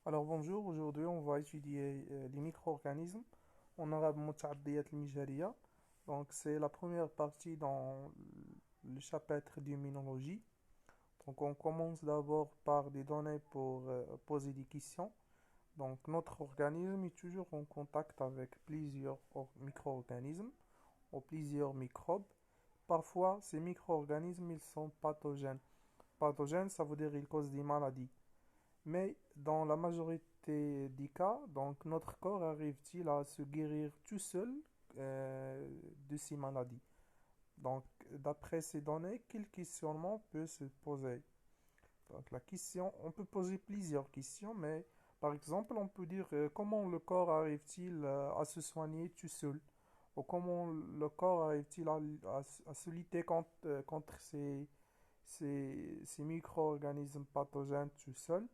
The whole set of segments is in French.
Alors bonjour, aujourd'hui on va étudier les micro-organismes en arabe متعديات المجهرية. Donc c'est la première partie dans le chapitre d'immunologie. Donc on commence d'abord par des données pour poser des questions. Donc notre organisme est toujours en contact avec plusieurs micro-organismes ou plusieurs microbes. Parfois ces micro-organismes ils sont pathogènes. Pathogènes ça veut dire ils causent des maladies. Mais dans la majorité des cas, donc notre corps arrive-t-il à se guérir tout seul de ces maladies? Donc, d'après ces données, quel questionnement peut se poser? Donc, la question, on peut poser plusieurs questions, mais par exemple, on peut dire comment le corps arrive-t-il à se soigner tout seul? Ou comment le corps arrive-t-il à se lutter contre ces micro-organismes pathogènes tout seul?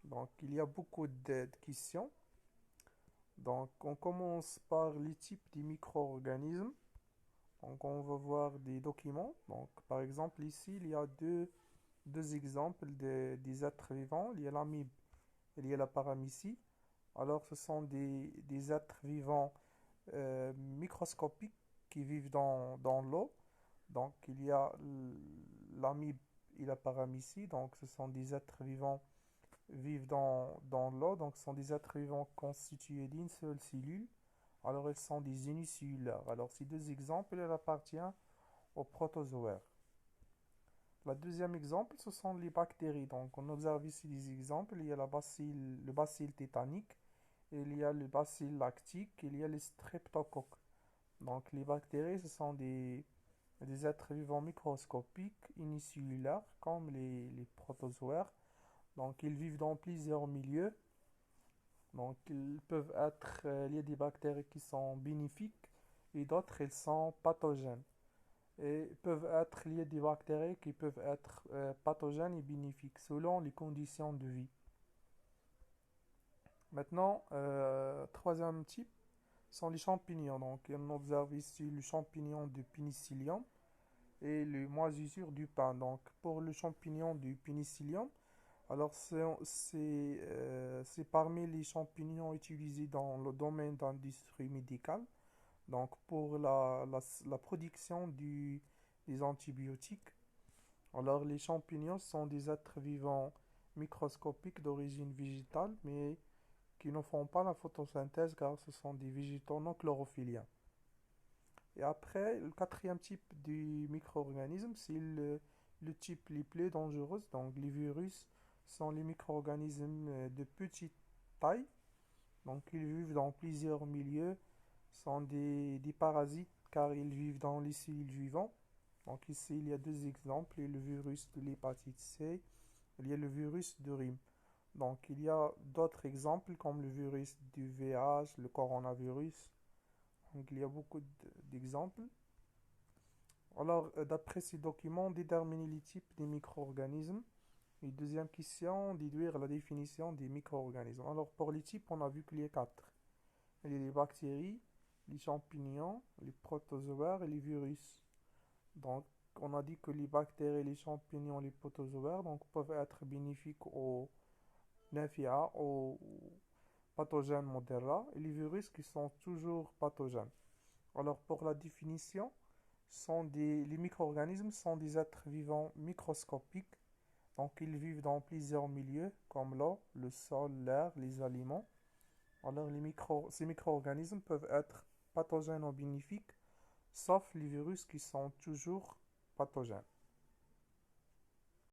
Donc, il y a beaucoup de questions. Donc, on commence par les types des micro-organismes. Donc, on va voir des documents. Donc, par exemple, ici, il y a deux exemples des êtres vivants. Il y a l'amibe et il y a la paramécie. Alors, ce sont des êtres vivants microscopiques qui vivent dans l'eau. Donc, il y a l'amibe et la paramécie. Donc, ce sont des êtres vivants vivent dans l'eau, donc ce sont des êtres vivants constitués d'une seule cellule. Alors, elles sont des unicellulaires. Alors, ces deux exemples, elles appartiennent aux protozoaires. Le deuxième exemple, ce sont les bactéries. Donc, on observe ici des exemples. Il y a le bacille tétanique, il y a le bacille lactique, il y a les streptocoques. Donc, les bactéries, ce sont des êtres vivants microscopiques, unicellulaires, comme les protozoaires. Donc, ils vivent dans plusieurs milieux. Donc, ils peuvent être liés à des bactéries qui sont bénéfiques et d'autres, ils sont pathogènes. Et peuvent être liés à des bactéries qui peuvent être pathogènes et bénéfiques selon les conditions de vie. Maintenant, troisième type sont les champignons. Donc, on observe ici le champignon du pénicillium et le moisissure du pain. Donc, pour le champignon du pénicillium, alors, c'est parmi les champignons utilisés dans le domaine d'industrie médicale, donc pour la production des antibiotiques. Alors, les champignons sont des êtres vivants microscopiques d'origine végétale, mais qui ne font pas la photosynthèse car ce sont des végétaux non chlorophylliens. Et après, le quatrième type du micro-organisme, c'est le type les plus dangereux. Donc, les virus sont les micro-organismes de petite taille. Donc, ils vivent dans plusieurs milieux. Sont des parasites car ils vivent dans les cellules vivantes. Donc, ici, il y a deux exemples. Il y a le virus de l'hépatite C. Il y a le virus de Rime. Donc, il y a d'autres exemples comme le virus du VIH, le coronavirus. Donc, il y a beaucoup d'exemples. Alors, d'après ces documents, déterminer les types des micro-organismes. Et deuxième question, déduire la définition des micro-organismes. Alors, pour les types, on a vu qu'il y a quatre. Il y a les bactéries, les champignons, les protozoaires et les virus. Donc, on a dit que les bactéries, les champignons, les protozoaires donc, peuvent être bénéfiques aux nymphia, aux pathogènes modérats, et les virus qui sont toujours pathogènes. Alors, pour la définition, les micro-organismes sont des êtres vivants microscopiques. Donc, ils vivent dans plusieurs milieux, comme l'eau, le sol, l'air, les aliments. Alors, ces micro-organismes peuvent être pathogènes ou bénéfiques, sauf les virus qui sont toujours pathogènes.